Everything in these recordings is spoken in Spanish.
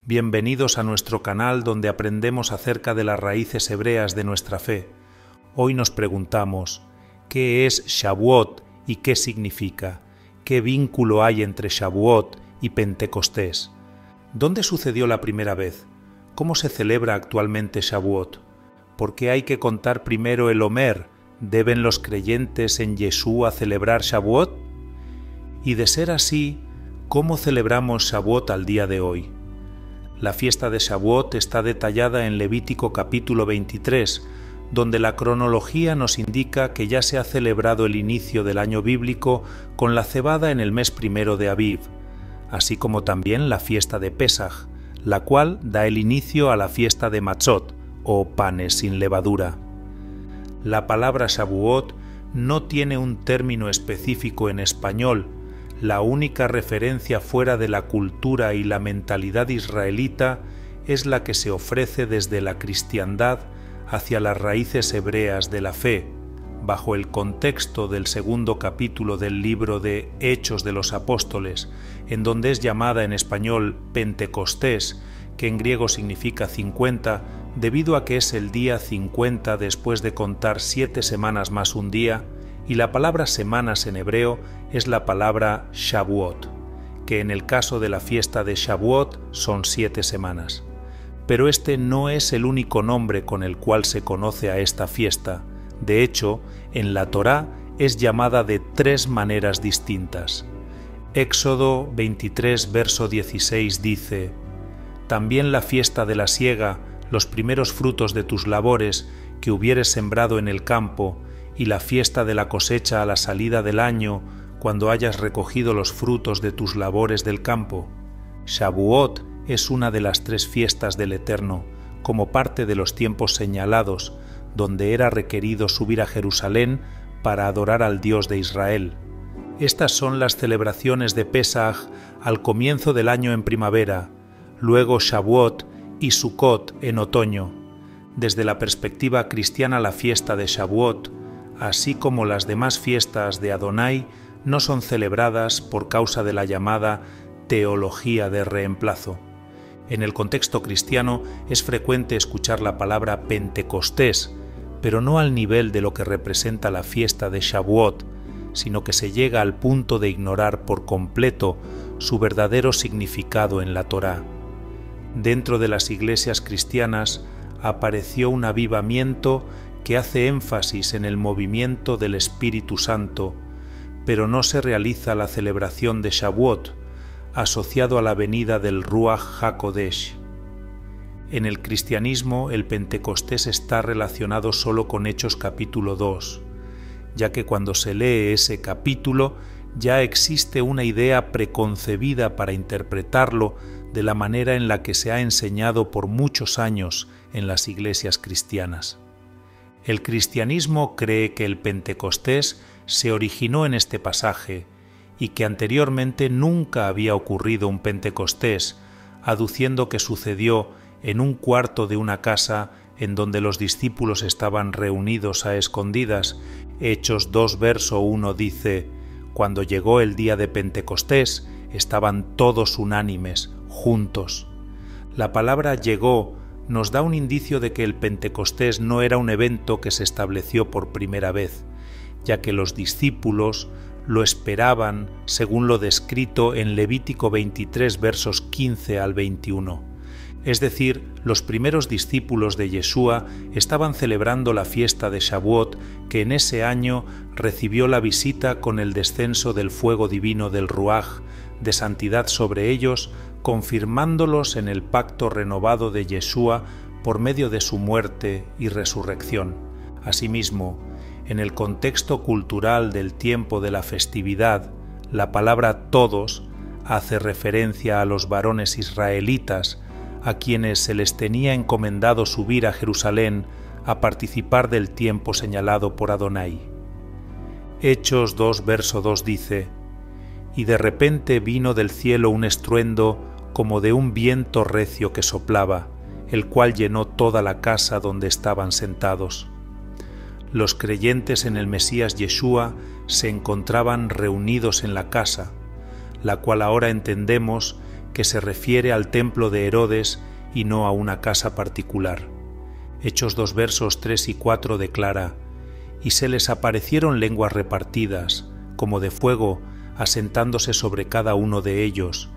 Bienvenidos a nuestro canal donde aprendemos acerca de las raíces hebreas de nuestra fe. Hoy nos preguntamos, ¿qué es Shavuot y qué significa? ¿Qué vínculo hay entre Shavuot y Pentecostés? ¿Dónde sucedió la primera vez? ¿Cómo se celebra actualmente Shavuot? ¿Por qué hay que contar primero el Omer? ¿Deben los creyentes en Yeshua celebrar Shavuot? Y de ser así, ¿cómo celebramos Shavuot al día de hoy? La fiesta de Shavuot está detallada en Levítico capítulo 23, donde la cronología nos indica que ya se ha celebrado el inicio del año bíblico con la cebada en el mes primero de Aviv, así como también la fiesta de Pesaj, la cual da el inicio a la fiesta de Matzot, o panes sin levadura. La palabra Shavuot no tiene un término específico en español. La única referencia fuera de la cultura y la mentalidad israelita es la que se ofrece desde la cristiandad hacia las raíces hebreas de la fe, bajo el contexto del segundo capítulo del libro de Hechos de los Apóstoles, en donde es llamada en español Pentecostés, que en griego significa 50, debido a que es el día 50 después de contar 7 semanas más un día, y la palabra semanas en hebreo es la palabra Shavuot, que en el caso de la fiesta de Shavuot son 7 semanas. Pero este no es el único nombre con el cual se conoce a esta fiesta. De hecho, en la Torá es llamada de 3 maneras distintas. Éxodo 23, verso 16 dice: «También la fiesta de la siega, los primeros frutos de tus labores que hubieres sembrado en el campo, y la fiesta de la cosecha a la salida del año, cuando hayas recogido los frutos de tus labores del campo». Shavuot es una de las 3 fiestas del Eterno, como parte de los tiempos señalados, donde era requerido subir a Jerusalén para adorar al Dios de Israel. Estas son las celebraciones de Pesaj al comienzo del año en primavera, luego Shavuot y Sukkot en otoño. Desde la perspectiva cristiana, la fiesta de Shavuot, así como las demás fiestas de Adonai, no son celebradas por causa de la llamada teología de reemplazo. En el contexto cristiano es frecuente escuchar la palabra Pentecostés, pero no al nivel de lo que representa la fiesta de Shavuot, sino que se llega al punto de ignorar por completo su verdadero significado en la Torá. Dentro de las iglesias cristianas apareció un avivamiento que hace énfasis en el movimiento del Espíritu Santo, pero no se realiza la celebración de Shavuot, asociado a la venida del Ruach HaKodesh. En el cristianismo, el Pentecostés está relacionado solo con Hechos capítulo 2, ya que cuando se lee ese capítulo ya existe una idea preconcebida para interpretarlo de la manera en la que se ha enseñado por muchos años en las iglesias cristianas. El cristianismo cree que el Pentecostés se originó en este pasaje y que anteriormente nunca había ocurrido un Pentecostés, aduciendo que sucedió en un cuarto de una casa en donde los discípulos estaban reunidos a escondidas. Hechos 2, verso 1 dice: «Cuando llegó el día de Pentecostés, estaban todos unánimes, juntos». La palabra llegó nos da un indicio de que el Pentecostés no era un evento que se estableció por primera vez, ya que los discípulos lo esperaban según lo descrito en Levítico 23, versos 15 al 21. Es decir, los primeros discípulos de Yeshua estaban celebrando la fiesta de Shavuot, que en ese año recibió la visita con el descenso del fuego divino del Ruach, de santidad sobre ellos, confirmándolos en el pacto renovado de Yeshua por medio de su muerte y resurrección. Asimismo, en el contexto cultural del tiempo de la festividad, la palabra todos hace referencia a los varones israelitas, a quienes se les tenía encomendado subir a Jerusalén a participar del tiempo señalado por Adonai. Hechos 2, verso 2 dice: «Y de repente vino del cielo un estruendo como de un viento recio que soplaba, el cual llenó toda la casa donde estaban sentados». Los creyentes en el Mesías Yeshua se encontraban reunidos en la casa, la cual ahora entendemos que se refiere al templo de Herodes y no a una casa particular. Hechos 2 versos 3 y 4 declara: «Y se les aparecieron lenguas repartidas, como de fuego, asentándose sobre cada uno de ellos,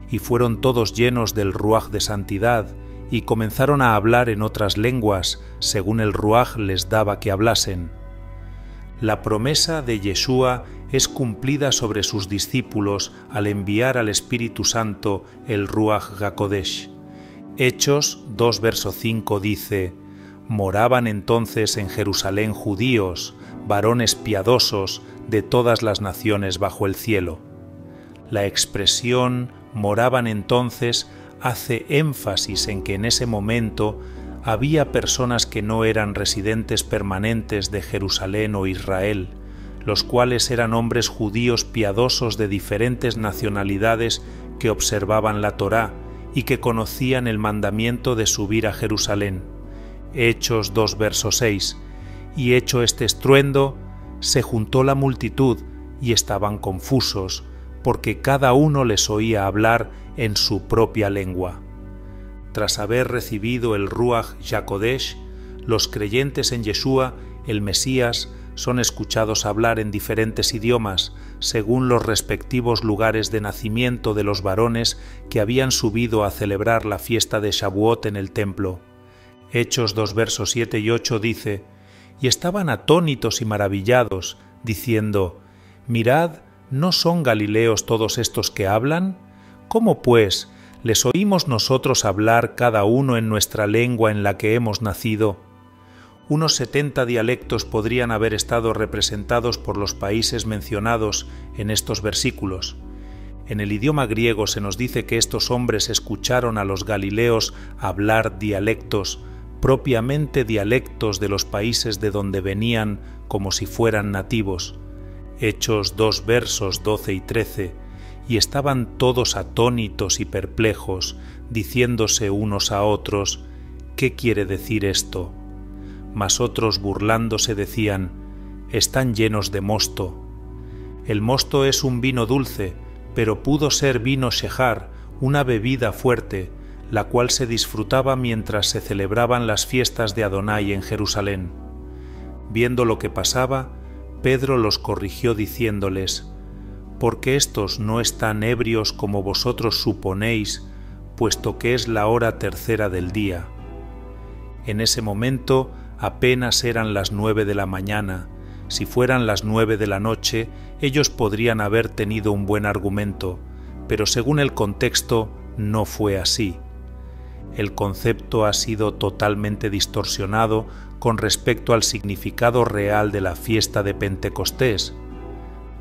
y fueron todos llenos del Ruaj de santidad, y comenzaron a hablar en otras lenguas, según el Ruaj les daba que hablasen». La promesa de Yeshua es cumplida sobre sus discípulos al enviar al Espíritu Santo el Ruaj HaKodesh. Hechos 2 verso 5 dice: «Moraban entonces en Jerusalén judíos, varones piadosos de todas las naciones bajo el cielo». La expresión «moraban entonces» hace énfasis en que en ese momento había personas que no eran residentes permanentes de Jerusalén o Israel, los cuales eran hombres judíos piadosos de diferentes nacionalidades que observaban la Torá y que conocían el mandamiento de subir a Jerusalén. Hechos 2 verso 6. «Y hecho este estruendo, se juntó la multitud y estaban confusos, porque cada uno les oía hablar en su propia lengua». Tras haber recibido el Ruaj HaKodesh, los creyentes en Yeshua, el Mesías, son escuchados hablar en diferentes idiomas, según los respectivos lugares de nacimiento de los varones que habían subido a celebrar la fiesta de Shavuot en el templo. Hechos 2 versos 7 y 8 dice: «Y estaban atónitos y maravillados, diciendo: Mirad, ¿no son galileos todos estos que hablan? ¿Cómo pues les oímos nosotros hablar cada uno en nuestra lengua en la que hemos nacido?» Unos 70 dialectos podrían haber estado representados por los países mencionados en estos versículos. En el idioma griego se nos dice que estos hombres escucharon a los galileos hablar dialectos, propiamente dialectos de los países de donde venían, como si fueran nativos. Hechos 2 versos 12 y 13. «Y estaban todos atónitos y perplejos, diciéndose unos a otros: ¿Qué quiere decir esto?». Mas otros burlándose decían: «Están llenos de mosto». El mosto es un vino dulce, pero pudo ser vino shejar, una bebida fuerte, la cual se disfrutaba mientras se celebraban las fiestas de Adonai en Jerusalén. Viendo lo que pasaba, Pedro los corrigió diciéndoles: «Porque éstos no están ebrios como vosotros suponéis, puesto que es la hora tercera del día». En ese momento apenas eran las 9 de la mañana. Si fueran las 9 de la noche, ellos podrían haber tenido un buen argumento, pero según el contexto no fue así. El concepto ha sido totalmente distorsionado con respecto al significado real de la fiesta de Pentecostés.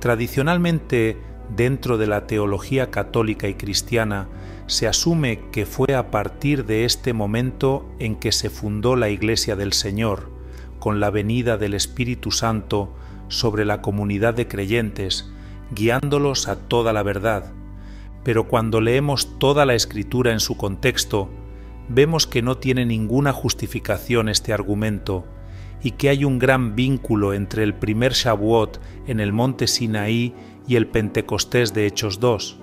Tradicionalmente, dentro de la teología católica y cristiana, se asume que fue a partir de este momento en que se fundó la Iglesia del Señor, con la venida del Espíritu Santo sobre la comunidad de creyentes, guiándolos a toda la verdad. Pero cuando leemos toda la Escritura en su contexto, vemos que no tiene ninguna justificación este argumento, y que hay un gran vínculo entre el primer Shavuot en el monte Sinaí y el Pentecostés de Hechos 2.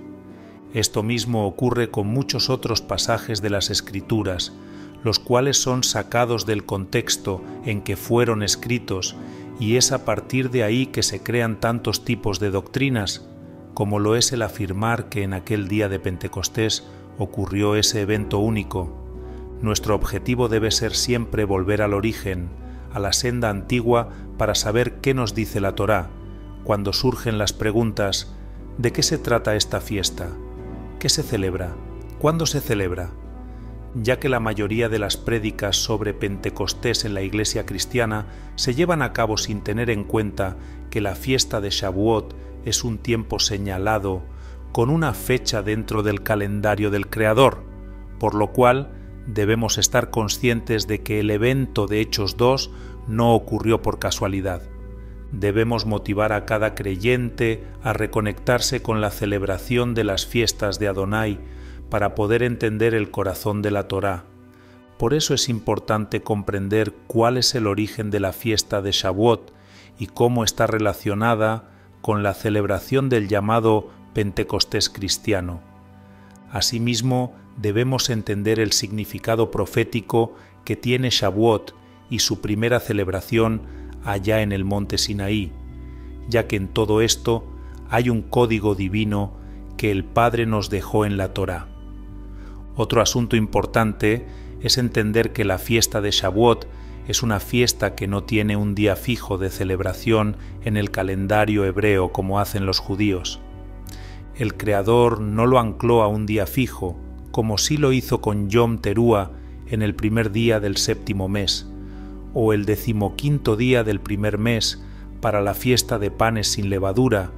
Esto mismo ocurre con muchos otros pasajes de las Escrituras, los cuales son sacados del contexto en que fueron escritos, y es a partir de ahí que se crean tantos tipos de doctrinas, como lo es el afirmar que en aquel día de Pentecostés ocurrió ese evento único. Nuestro objetivo debe ser siempre volver al origen, a la senda antigua, para saber qué nos dice la Torá, cuando surgen las preguntas: ¿de qué se trata esta fiesta? ¿Qué se celebra? ¿Cuándo se celebra? Ya que la mayoría de las prédicas sobre Pentecostés en la Iglesia cristiana se llevan a cabo sin tener en cuenta que la fiesta de Shavuot es un tiempo señalado, con una fecha dentro del calendario del Creador, por lo cual debemos estar conscientes de que el evento de Hechos 2 no ocurrió por casualidad. Debemos motivar a cada creyente a reconectarse con la celebración de las fiestas de Adonai para poder entender el corazón de la Torá. Por eso es importante comprender cuál es el origen de la fiesta de Shavuot y cómo está relacionada con la celebración del llamado Pentecostés cristiano. Asimismo, debemos entender el significado profético que tiene Shavuot y su primera celebración allá en el monte Sinaí, ya que en todo esto hay un código divino que el Padre nos dejó en la Torá. Otro asunto importante es entender que la fiesta de Shavuot es una fiesta que no tiene un día fijo de celebración en el calendario hebreo como hacen los judíos. El Creador no lo ancló a un día fijo, como sí lo hizo con Yom Teruah en el primer día del séptimo mes, o el 15º día del primer mes para la fiesta de panes sin levadura,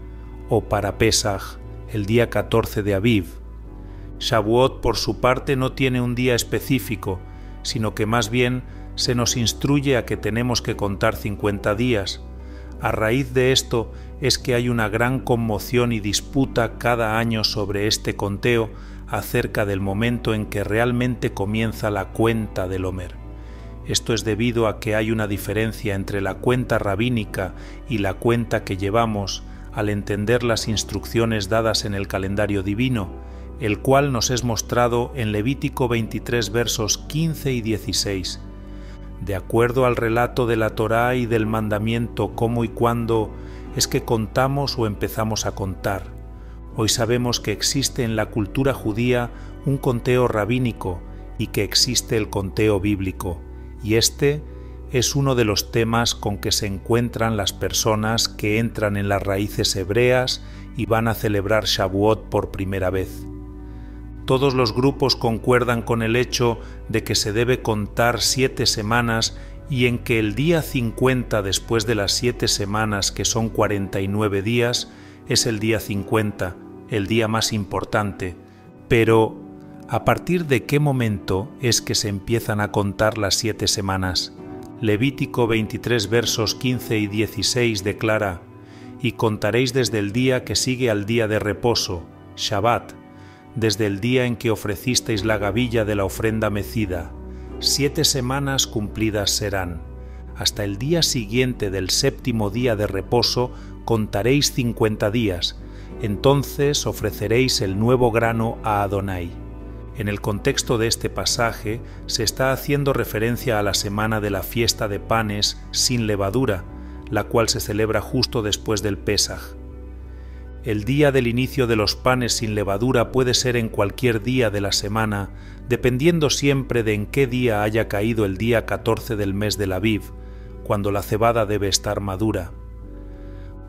o para Pesaj, el día 14 de Aviv. Shavuot, por su parte, no tiene un día específico, sino que más bien se nos instruye a que tenemos que contar 50 días. A raíz de esto es que hay una gran conmoción y disputa cada año sobre este conteo acerca del momento en que realmente comienza la cuenta del Omer. Esto es debido a que hay una diferencia entre la cuenta rabínica y la cuenta que llevamos al entender las instrucciones dadas en el calendario divino, el cual nos es mostrado en Levítico 23 versos 15 y 16. De acuerdo al relato de la Torá y del mandamiento cómo y cuándo es que contamos o empezamos a contar. Hoy sabemos que existe en la cultura judía un conteo rabínico y que existe el conteo bíblico, y este es uno de los temas con que se encuentran las personas que entran en las raíces hebreas y van a celebrar Shavuot por primera vez. Todos los grupos concuerdan con el hecho de que se debe contar 7 semanas y en que el día 50 después de las 7 semanas, que son 49 días, es el día 50, el día más importante. Pero, ¿a partir de qué momento es que se empiezan a contar las 7 semanas? Levítico 23 versos 15 y 16 declara: «Y contaréis desde el día que sigue al día de reposo, Shabbat, desde el día en que ofrecisteis la gavilla de la ofrenda mecida. 7 semanas cumplidas serán. Hasta el día siguiente del séptimo día de reposo contaréis 50 días. Entonces ofreceréis el nuevo grano a Adonai». En el contexto de este pasaje se está haciendo referencia a la semana de la fiesta de panes sin levadura, la cual se celebra justo después del Pesaj. El día del inicio de los panes sin levadura puede ser en cualquier día de la semana, dependiendo siempre de en qué día haya caído el día 14 del mes del Aviv, cuando la cebada debe estar madura.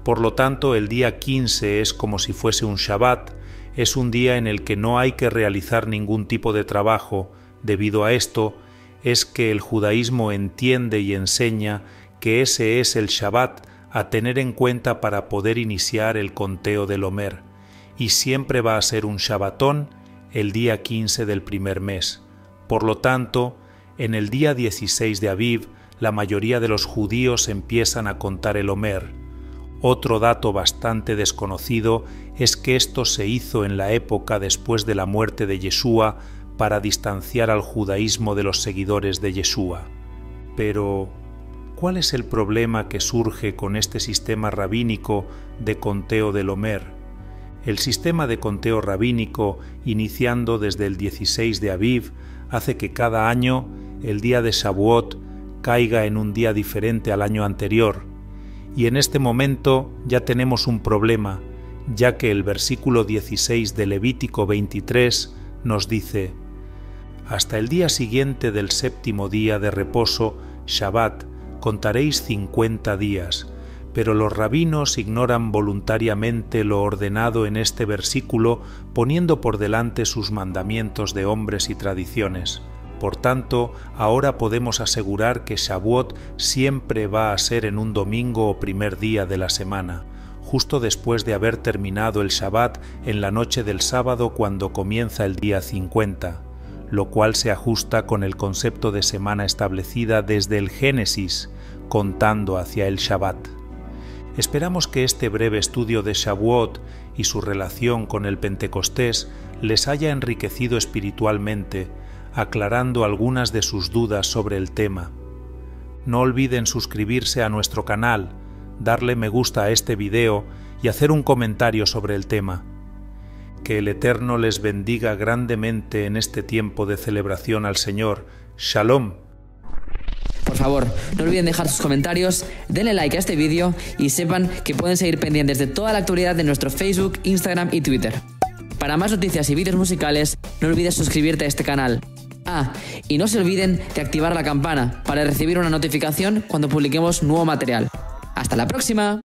Por lo tanto, el día 15 es como si fuese un Shabbat, es un día en el que no hay que realizar ningún tipo de trabajo. Debido a esto, es que el judaísmo entiende y enseña que ese es el Shabbat a tener en cuenta para poder iniciar el conteo del Omer, y siempre va a ser un Shabbatón el día 15 del primer mes. Por lo tanto, en el día 16 de Aviv, la mayoría de los judíos empiezan a contar el Omer. Otro dato bastante desconocido es que esto se hizo en la época después de la muerte de Yeshua para distanciar al judaísmo de los seguidores de Yeshua. Pero, ¿cuál es el problema que surge con este sistema rabínico de conteo del Omer? El sistema de conteo rabínico, iniciando desde el 16 de Aviv, hace que cada año el día de Shavuot caiga en un día diferente al año anterior. Y en este momento ya tenemos un problema, ya que el versículo 16 de Levítico 23 nos dice: «Hasta el día siguiente del séptimo día de reposo, Shabbat, contaréis 50 días». Pero los rabinos ignoran voluntariamente lo ordenado en este versículo, poniendo por delante sus mandamientos de hombres y tradiciones. Por tanto, ahora podemos asegurar que Shavuot siempre va a ser en un domingo o primer día de la semana, justo después de haber terminado el Shabbat en la noche del sábado cuando comienza el día 50, lo cual se ajusta con el concepto de semana establecida desde el Génesis, contando hacia el Shabbat. Esperamos que este breve estudio de Shavuot y su relación con el Pentecostés les haya enriquecido espiritualmente, aclarando algunas de sus dudas sobre el tema. No olviden suscribirse a nuestro canal, darle me gusta a este video y hacer un comentario sobre el tema. Que el Eterno les bendiga grandemente en este tiempo de celebración al Señor. Shalom. Por favor, no olviden dejar sus comentarios, denle like a este vídeo y sepan que pueden seguir pendientes de toda la actualidad de nuestro Facebook, Instagram y Twitter. Para más noticias y vídeos musicales, no olvides suscribirte a este canal. Y no se olviden de activar la campana para recibir una notificación cuando publiquemos nuevo material. ¡Hasta la próxima!